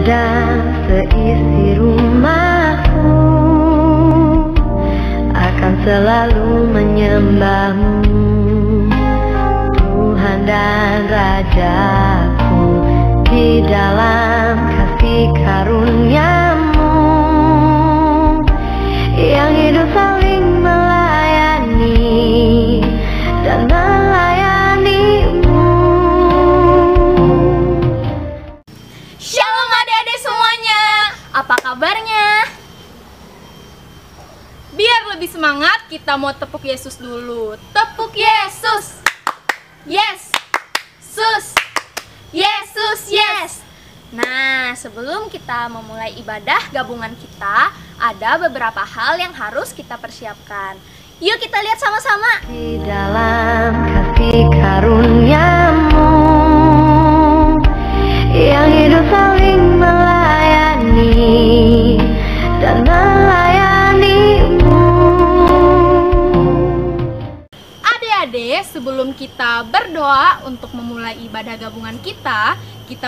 dan seisi rumahmu akan selalu menyembahmu, Tuhan dan Rajaku, di dalam kasih karuniamu yang hidup saling melayani dan melayanimu. Shalom adik-adik semuanya, apa kabarnya? Biar lebih semangat, kita mau tepuk Yesus dulu. Tepuk Yesus. Yes. Sus. Yesus, yes. Nah, sebelum kita memulai ibadah gabungan kita, ada beberapa hal yang harus kita persiapkan. Yuk kita lihat sama-sama. Di dalam kasih karuniamu yang hidup saling melayani dan melayanimu. Adik-adik, sebelum kita berdoa untuk memulai ibadah gabungan kita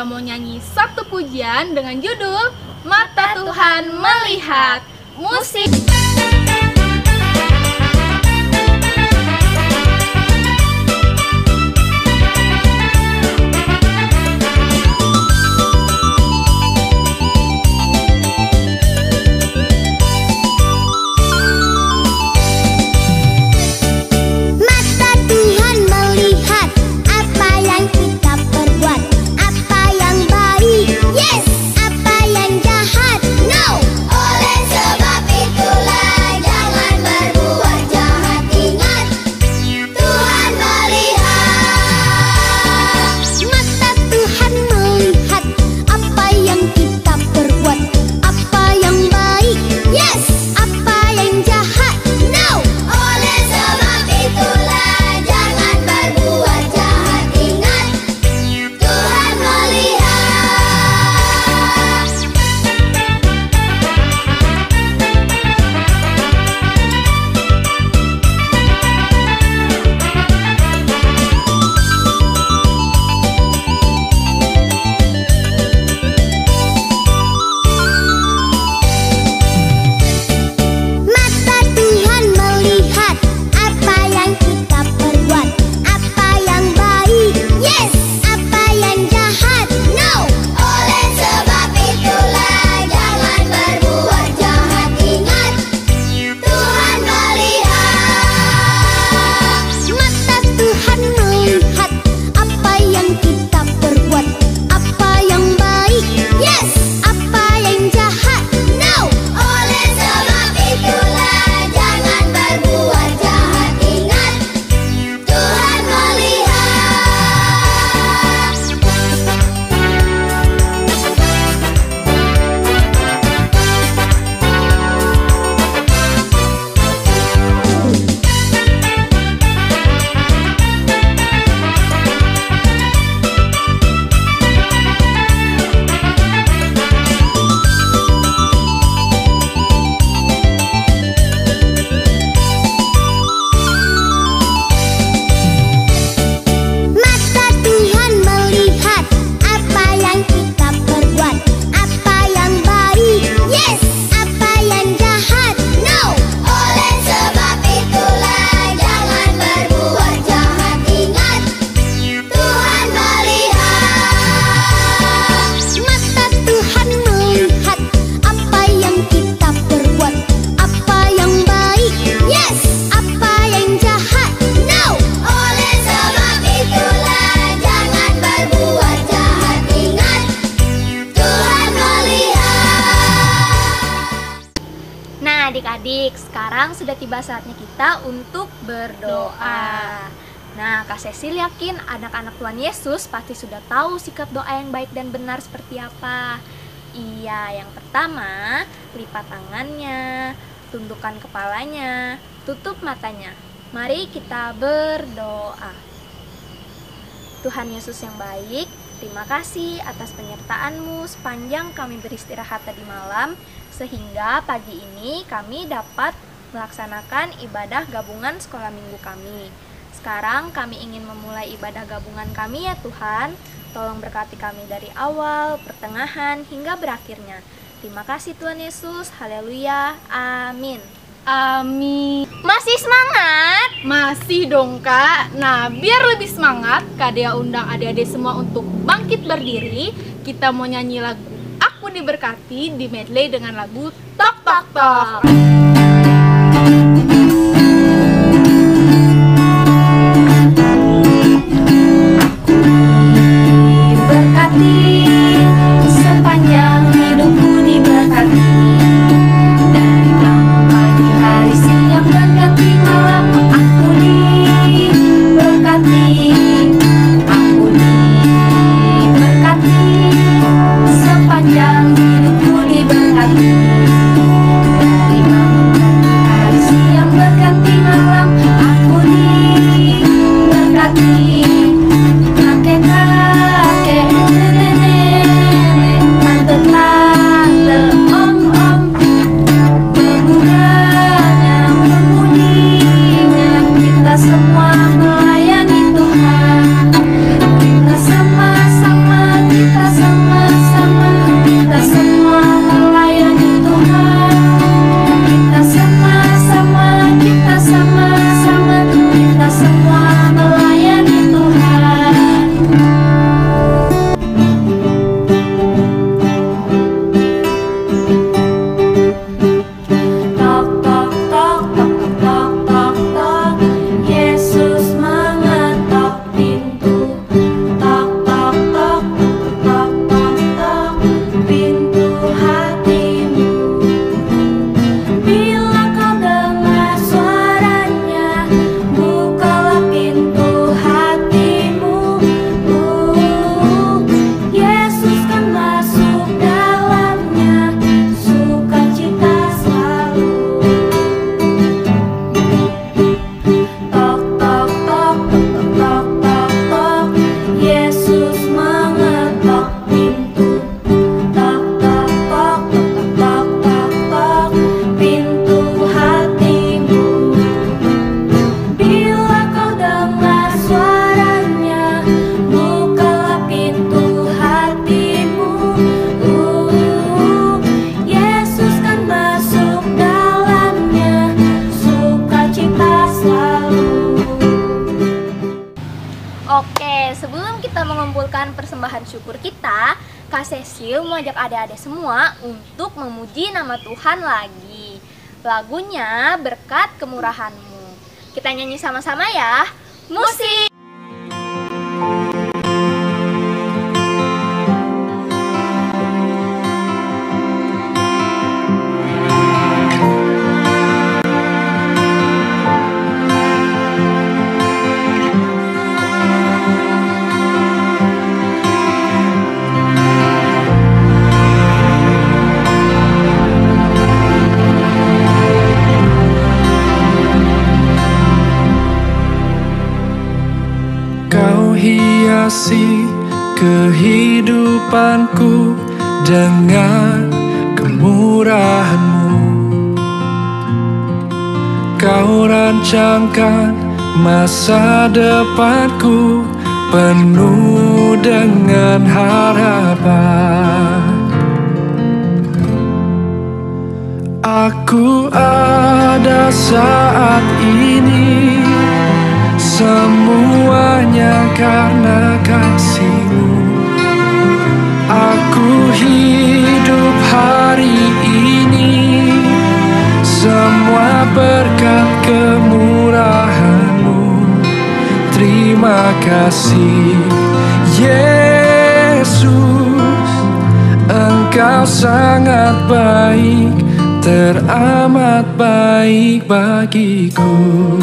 mau nyanyi satu pujian dengan judul Mata Tuhan Melihat. Musik. Adik-adik, sekarang sudah tiba saatnya kita untuk berdoa. Nah, Kak Cecil yakin anak-anak Tuhan Yesus pasti sudah tahu sikap doa yang baik dan benar seperti apa. Iya, yang pertama, lipat tangannya, tundukkan kepalanya, tutup matanya. Mari kita berdoa. Tuhan Yesus yang baik, terima kasih atas penyertaan-Mu sepanjang kami beristirahat tadi malam, sehingga pagi ini kami dapat melaksanakan ibadah gabungan sekolah minggu kami. Sekarang kami ingin memulai ibadah gabungan kami ya Tuhan. Tolong berkati kami dari awal, pertengahan, hingga berakhirnya. Terima kasih Tuhan Yesus. Haleluya. Amin. Amin. Masih semangat? Masih dong Kak. Nah, biar lebih semangat, Kak Dea undang adik-adik semua untuk bangkit berdiri. Kita mau nyanyi lagu Aku Diberkati di medley dengan lagu Tok Tok Tok. Diberkati, sepanjang hidupku diberkati. Dari bangun pagi hari siang berganti malam, aku diberkati. Aku diberkati, sepanjang hidupku diberkati. Dari bangun pagi hari siang berganti malam, aku diberkati. Kakek-kakek, nenek-nenek, tante-tante, om-om, pemudanya, pemudinya, kita semua melayani Tuhan. Kita sama-sama, kita sama-sama, kita semua melayani Tuhan. Kita sama-sama, kita sama-sama, kita semua melayani Tuhan. Tok tok tok tok tok tok tok, Yesus mengetok pintu. Tok tok tok tok tok tok, pintu hatimu. Bila kau dengar suaranya, bukalah pintu hatimu. Yesus kan masuk dalamnya, sukacita selalu. Tok tok tok tok tok tok tok, Yesus mengetok pintu. Tok tok tok tok tok tok tok, pintu hatimu. Bila kau dengar suaranya, bukalah pintu hatimu. Yesus kan masuk dalamnya, sukacita selalu. Oke, sebelum kita mengumpulkan persembahan syukur kita, Kak Cecil mau ajak adik-adik semua untuk memuji nama Tuhan lagi. Lagunya Berkat Kemurahan-Mu. Kita nyanyi sama-sama ya. Musik! Kau hiasi kehidupanku dengan kemurahan-Mu. Kau rancangkan masa depanku penuh dengan harapan. Aku ada saat ini, semuanya karena kasih-Mu. Aku hidup hari ini, semua berkat kemurahan-Mu. Terima kasih Yesus, Engkau sangat baik, teramat baik bagiku.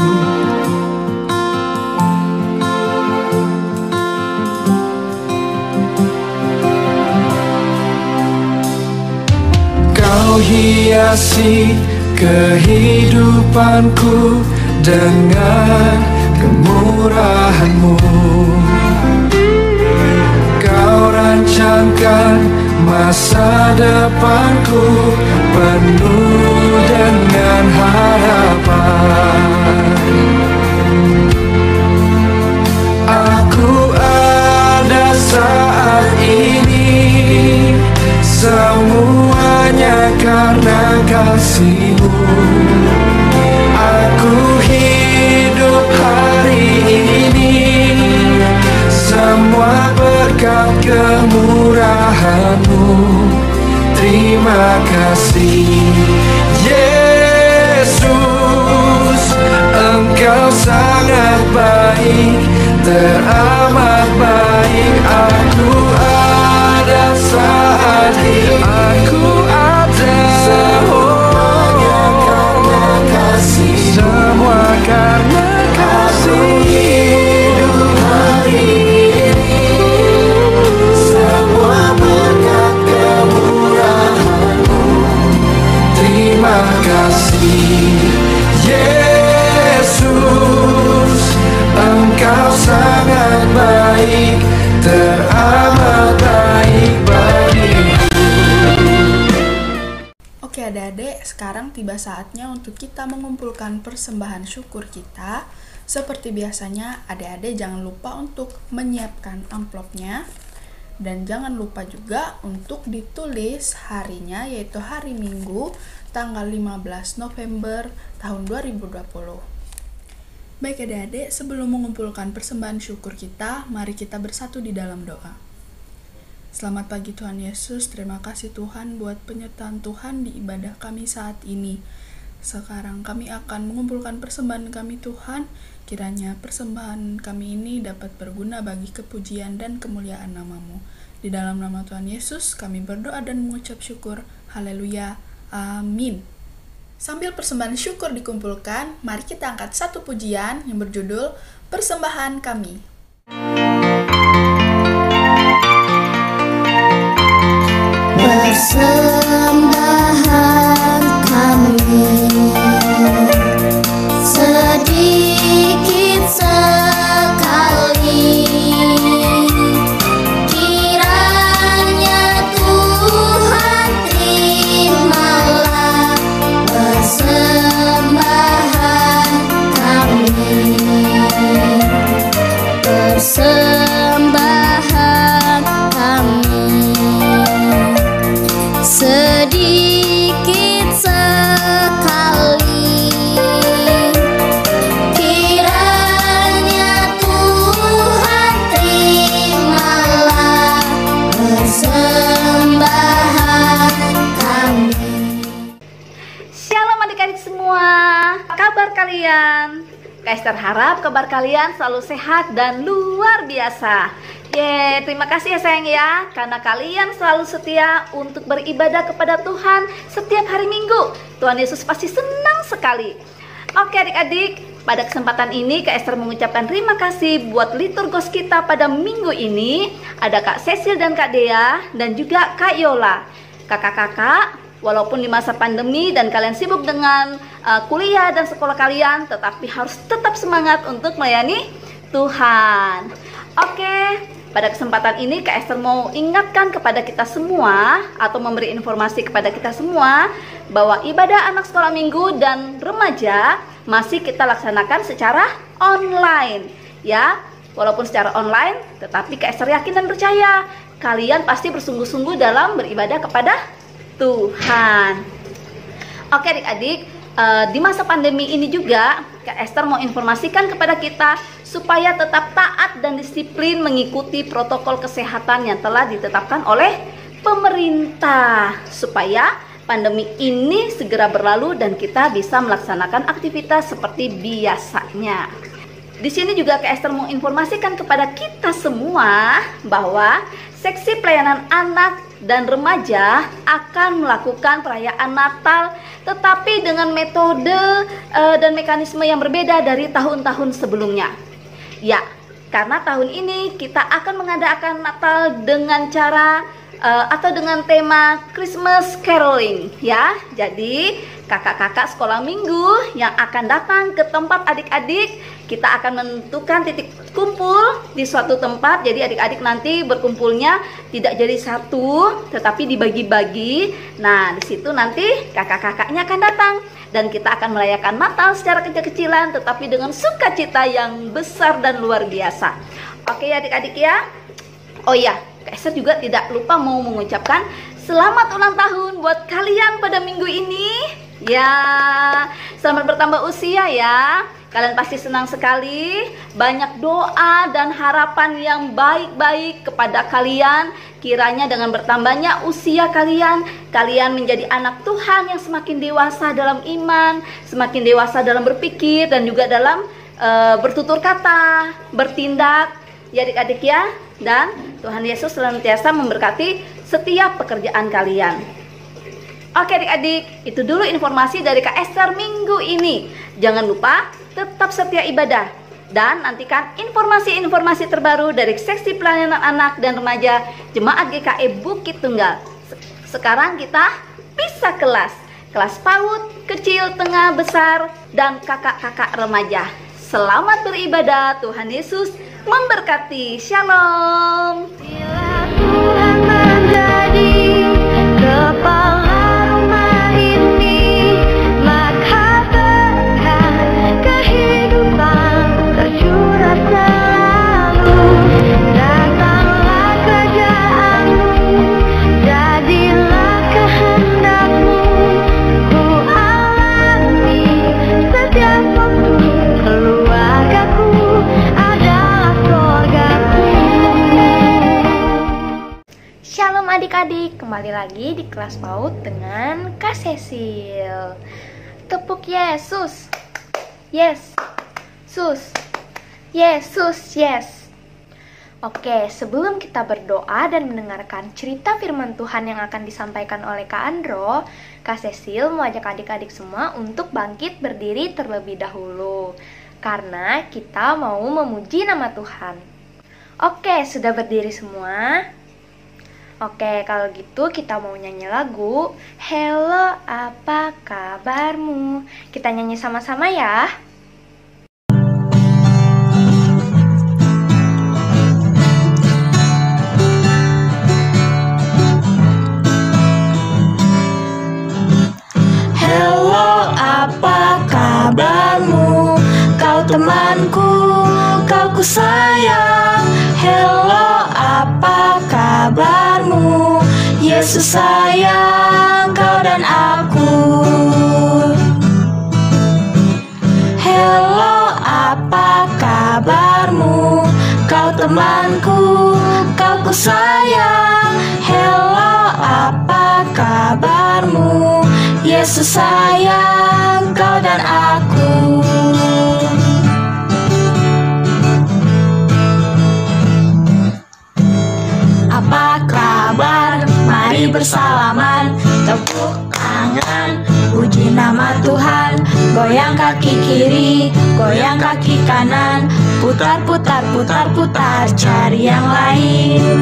Kau hiasi kehidupanku dengan kemurahan-Mu. Kau rancangkan masa depanku penuh dengan harapan. Aku ada saat kasih-Mu. Aku hidup hari ini semua berkat kemurahan-Mu. Terima kasih Yesus, Engkau sangat baik, teramat baik. Aku ada saat ini, aku ada semuanya karena kasih, semua karena kasih. Hidup hari ini semua berkat kemurahan-Mu. Terima kasih Yesus, Engkau sangat baik, teramat baik bagiku. Oke adik-adik, sekarang tiba saatnya untuk kita mengumpulkan persembahan syukur kita. Seperti biasanya, adik-adik jangan lupa untuk menyiapkan amplopnya. Dan jangan lupa juga untuk ditulis harinya, yaitu hari Minggu, tanggal 15 November tahun 2020. Baik adik-adik, sebelum mengumpulkan persembahan syukur kita, mari kita bersatu di dalam doa. Selamat pagi Tuhan Yesus, terima kasih Tuhan buat penyertaan Tuhan di ibadah kami saat ini. Sekarang kami akan mengumpulkan persembahan kami Tuhan, kiranya persembahan kami ini dapat berguna bagi kepujian dan kemuliaan nama-Mu. Di dalam nama Tuhan Yesus kami berdoa dan mengucap syukur. Haleluya, amin. Sambil persembahan syukur dikumpulkan, mari kita angkat satu pujian yang berjudul Persembahan Kami. Persembahan kami sedikit sekali, kiranya Tuhan terimalah persembahan kami. Persembahan kami sedikit sekali, kiranya Tuhan terimalah persembahan kami. Shalom adik-adik semua, apa kabar kalian? Kak Esther harap kabar kalian selalu sehat dan luar biasa. Terima kasih ya sayang ya, karena kalian selalu setia untuk beribadah kepada Tuhan setiap hari Minggu. Tuhan Yesus pasti senang sekali. Oke adik-adik, pada kesempatan ini Kak Esther mengucapkan terima kasih buat liturgos kita pada minggu ini. Ada Kak Cecil dan Kak Dea dan juga Kak Yola. Kakak-kakak, walaupun di masa pandemi dan kalian sibuk dengan kuliah dan sekolah kalian, tetapi harus tetap semangat untuk melayani Tuhan. Oke, pada kesempatan ini Kak Esther mau ingatkan kepada kita semua atau memberi informasi kepada kita semua bahwa ibadah anak sekolah minggu dan remaja masih kita laksanakan secara online ya. Walaupun secara online, tetapi Kak Esther yakin dan percaya kalian pasti bersungguh-sungguh dalam beribadah kepada Tuhan. Oke adik-adik, di masa pandemi ini juga Kak Esther mau informasikan kepada kita supaya tetap taat dan disiplin mengikuti protokol kesehatan yang telah ditetapkan oleh pemerintah, supaya pandemi ini segera berlalu dan kita bisa melaksanakan aktivitas seperti biasanya. Di sini juga Kak Esther mau informasikan kepada kita semua bahwa seksi pelayanan anak dan remaja akan melakukan perayaan Natal, tetapi dengan metode dan mekanisme yang berbeda dari tahun-tahun sebelumnya. Ya, karena tahun ini kita akan mengadakan Natal dengan cara atau dengan tema Christmas Caroling ya. Jadi kakak-kakak sekolah minggu yang akan datang ke tempat adik-adik, kita akan menentukan titik kumpul di suatu tempat. Jadi adik-adik nanti berkumpulnya tidak jadi satu, tetapi dibagi-bagi. Nah, di situ nanti kakak-kakaknya akan datang dan kita akan merayakan Natal secara kecil-kecilan, tetapi dengan sukacita yang besar dan luar biasa. Oke adik-adik ya. Oh iya, Kak Esther juga tidak lupa mau mengucapkan selamat ulang tahun buat kalian pada minggu ini. Ya, selamat bertambah usia ya. Kalian pasti senang sekali. Banyak doa dan harapan yang baik-baik kepada kalian. Kiranya dengan bertambahnya usia kalian, kalian menjadi anak Tuhan yang semakin dewasa dalam iman, semakin dewasa dalam berpikir dan juga dalam bertutur kata, bertindak. Ya adik-adik ya. Dan Tuhan Yesus senantiasa memberkati setiap pekerjaan kalian. Oke adik-adik, itu dulu informasi dari Kak Esther minggu ini. Jangan lupa tetap setia ibadah dan nantikan informasi-informasi terbaru dari seksi pelayanan anak dan remaja Jemaat GKI Bukit Tunggal. Sekarang kita pisah kelas PAUD, kecil, tengah, besar, dan kakak-kakak remaja. Selamat beribadah, Tuhan Yesus memberkati. Shalom. Bila Tuhan menjadi kepala rumah ini, maka berkat kehidupan tercurah selalu. Datanglah kerajaanmu, jadilah kehendakmu, ku alami setiap waktu. Keluargaku adalah surgaku. Shalom adik-adik, kembali lagi di kelas PAUD dengan Kak Cecil. Tepuk Yesus. Yes. Sus. Yesus, yes. Oke, sebelum kita berdoa dan mendengarkan cerita firman Tuhan yang akan disampaikan oleh Kak Andro, Kak Cecil mau ajak adik-adik semua untuk bangkit berdiri terlebih dahulu, karena kita mau memuji nama Tuhan. Oke, sudah berdiri semua? Oke, kalau gitu kita mau nyanyi lagu Hello, apa kabarmu? Kita nyanyi sama-sama ya. Hello, apa kabarmu? Kau temanku, kau ku sayang. Hello, apa kabarmu? Yesus sayang kau dan aku. Hello, apa kabarmu? Kau temanku, kau ku sayang. Hello, apa kabarmu? Yesus sayang kau dan aku. Apa kabar? Mari bersalaman, tepuk tangan, puji nama Tuhan. Goyang kaki kiri, goyang kaki kanan, putar putar putar putar, cari yang lain.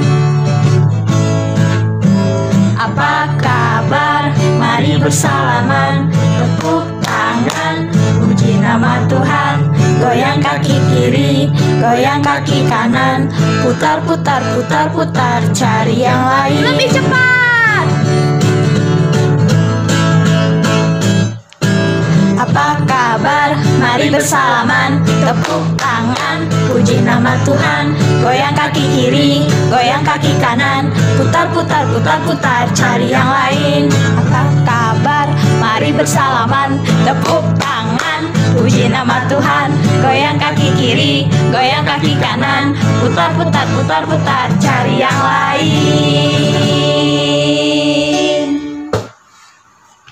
Apa kabar? Mari bersalaman, tepuk tangan, puji nama Tuhan. Goyang kaki kiri, goyang kaki kanan, putar putar putar putar, cari yang lain. Lebih cepat. Apa kabar? Mari bersalaman, tepuk tangan, puji nama Tuhan. Goyang kaki kiri, goyang kaki kanan, putar putar putar putar, cari yang lain. Apa kabar? Mari bersalaman, tepuk tangan, puji nama Tuhan. Goyang kaki kiri, goyang kaki kanan, putar putar putar putar, cari yang lain.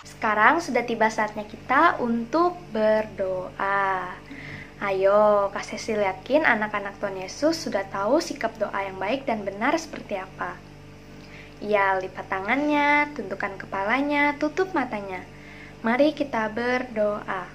Sekarang sudah tiba saatnya kita untuk berdoa. Ayo, Kak Cecil yakin anak-anak Tuhan Yesus sudah tahu sikap doa yang baik dan benar seperti apa. Ya, lipat tangannya, tundukkan kepalanya, tutup matanya. Mari kita berdoa.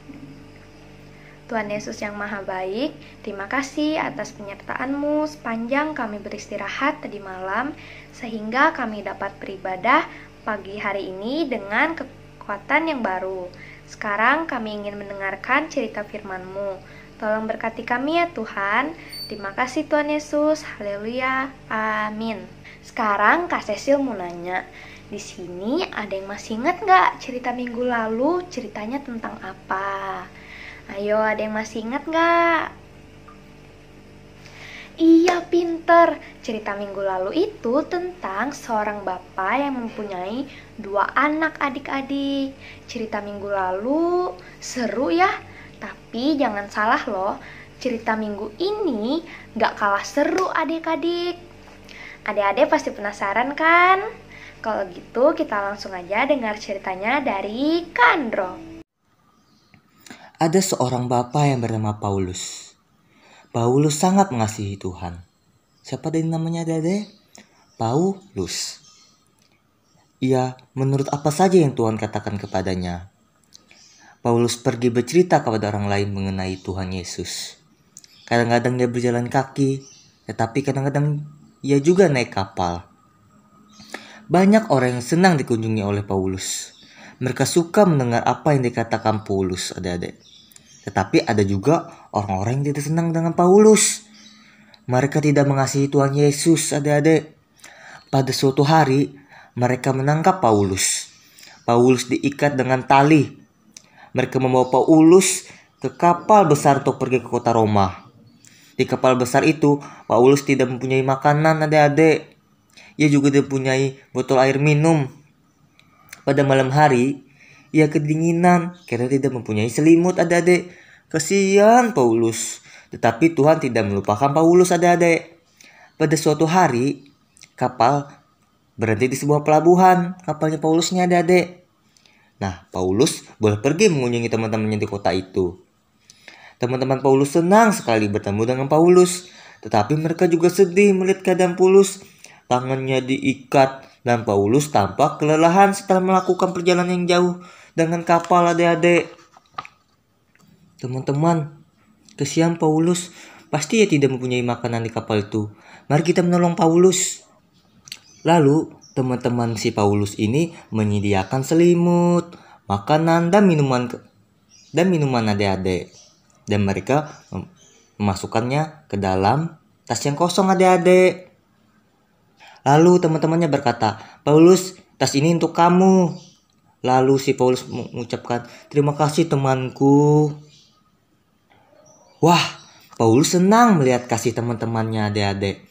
Tuhan Yesus yang Maha Baik, terima kasih atas penyertaan-Mu sepanjang kami beristirahat tadi malam, sehingga kami dapat beribadah pagi hari ini dengan kekuatan yang baru. Sekarang kami ingin mendengarkan cerita firman-Mu. Tolong berkati kami ya Tuhan. Terima kasih Tuhan Yesus. Haleluya. Amin. Sekarang Kak Cecil mau nanya, di sini ada yang masih ingat nggak cerita minggu lalu ceritanya tentang apa? Ayo, ada yang masih ingat nggak? Iya, pinter. Cerita minggu lalu itu tentang seorang bapak yang mempunyai 2 anak adik-adik. Cerita minggu lalu seru ya, tapi jangan salah loh. Cerita minggu ini gak kalah seru adik-adik. Adik-adik pasti penasaran kan? Kalau gitu kita langsung aja dengar ceritanya dari Kandro. Ada seorang bapak yang bernama Paulus. Paulus sangat mengasihi Tuhan. Siapa dari namanya Dede? Paulus. Ia menurut apa saja yang Tuhan katakan kepadanya. Paulus pergi bercerita kepada orang lain mengenai Tuhan Yesus. Kadang-kadang dia berjalan kaki, tetapi kadang-kadang ia juga naik kapal. Banyak orang yang senang dikunjungi oleh Paulus. Mereka suka mendengar apa yang dikatakan Paulus, adik-adik. Tetapi ada juga orang-orang yang tidak senang dengan Paulus. Mereka tidak mengasihi Tuhan Yesus, adik-adik. Pada suatu hari, mereka menangkap Paulus. Paulus diikat dengan tali. Mereka membawa Paulus ke kapal besar untuk pergi ke kota Roma. Di kapal besar itu, Paulus tidak mempunyai makanan, adik-adik. Ia juga tidak mempunyai botol air minum. Pada malam hari, ia kedinginan karena tidak mempunyai selimut, adik-adik. Kasihan Paulus. Tetapi Tuhan tidak melupakan Paulus, adik-adik. Pada suatu hari, kapal berhenti di sebuah pelabuhan. Kapalnya Paulusnya, adik-adik. Nah, Paulus boleh pergi mengunjungi teman-temannya di kota itu. Teman-teman Paulus senang sekali bertemu dengan Paulus. Tetapi mereka juga sedih melihat keadaan Paulus. Tangannya diikat dan Paulus tampak kelelahan setelah melakukan perjalanan yang jauh dengan kapal, adik-adik. Teman-teman, kasihan Paulus. Pasti ia tidak mempunyai makanan di kapal itu. Mari kita menolong Paulus. Lalu teman-teman si Paulus ini menyediakan selimut, makanan dan minuman adik-adik. Dan mereka memasukkannya ke dalam tas yang kosong, adik-adik. Lalu teman-temannya berkata, "Paulus, tas ini untuk kamu." Lalu si Paulus mengucapkan, "Terima kasih temanku." Wah, Paulus senang melihat kasih teman-temannya, adik-adik.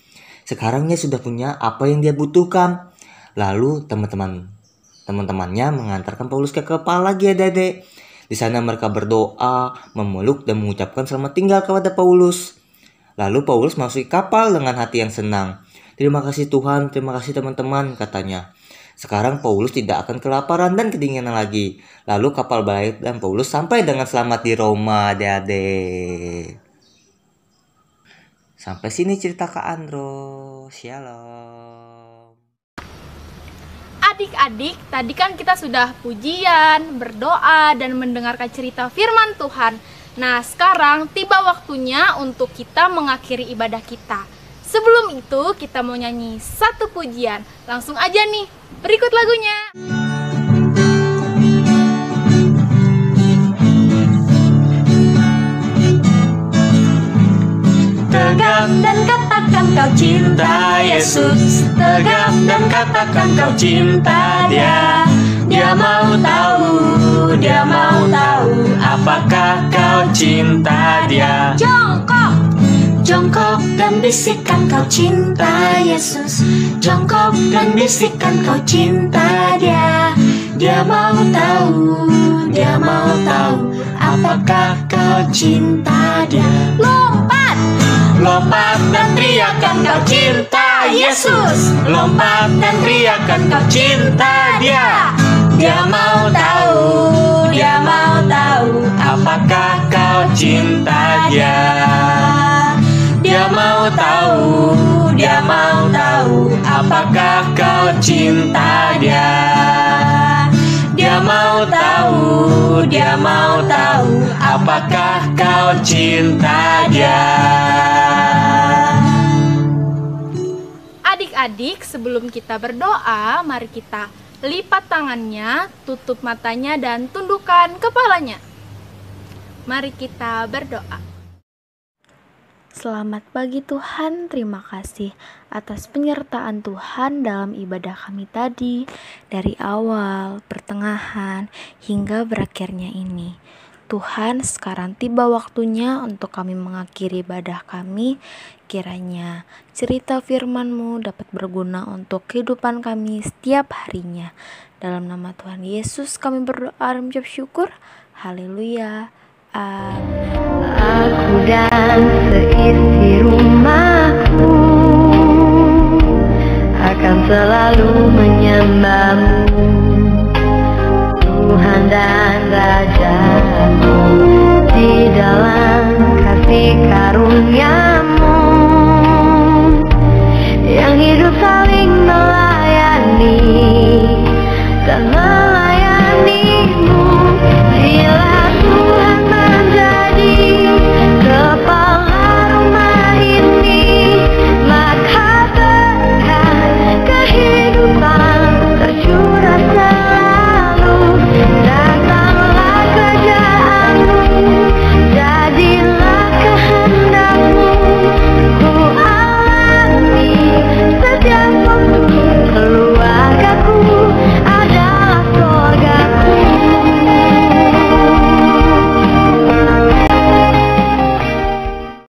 Sekarang dia sudah punya apa yang dia butuhkan. Lalu teman-temannya mengantarkan Paulus ke kapal lagi, adik-adik. Di sana mereka berdoa, memeluk dan mengucapkan selamat tinggal kepada Paulus. Lalu Paulus masuk kapal dengan hati yang senang. "Terima kasih Tuhan, terima kasih teman-teman," katanya. Sekarang Paulus tidak akan kelaparan dan kedinginan lagi. Lalu kapal balik dan Paulus sampai dengan selamat di Roma, adik-adik. Sampai sini cerita Kak Andro. Shalom. Adik-adik, tadi kan kita sudah pujian, berdoa, dan mendengarkan cerita firman Tuhan. Nah, sekarang tiba waktunya untuk kita mengakhiri ibadah kita. Sebelum itu, kita mau nyanyi satu pujian. Langsung aja nih, berikut lagunya. Tegap dan katakan kau cinta Yesus. Tegap dan katakan kau cinta Dia. Dia mau tahu apakah kau cinta Dia. Jongkok dan bisikan kau cinta Yesus. Jongkok dan bisikan kau cinta Dia. Dia mau tahu apakah kau cinta Dia. Lompat dan teriakan kau cinta Yesus. Lompat dan teriakan kau cinta Dia. Dia mau tahu apakah kau cinta Dia. Dia mau tahu apakah kau cinta Dia. Dia mau tahu apakah kau cinta Dia. Adik-adik, sebelum kita berdoa, mari kita lipat tangannya, tutup matanya, dan tundukkan kepalanya. Mari kita berdoa. Selamat pagi Tuhan, terima kasih atas penyertaan Tuhan dalam ibadah kami tadi, dari awal, pertengahan, hingga berakhirnya ini. Tuhan, sekarang tiba waktunya untuk kami mengakhiri ibadah kami. Kiranya cerita firman-Mu dapat berguna untuk kehidupan kami setiap harinya. Dalam nama Tuhan Yesus kami berdoa dan mengucap syukur. Haleluya. Amin. Aku dan seisi rumahku akan selalu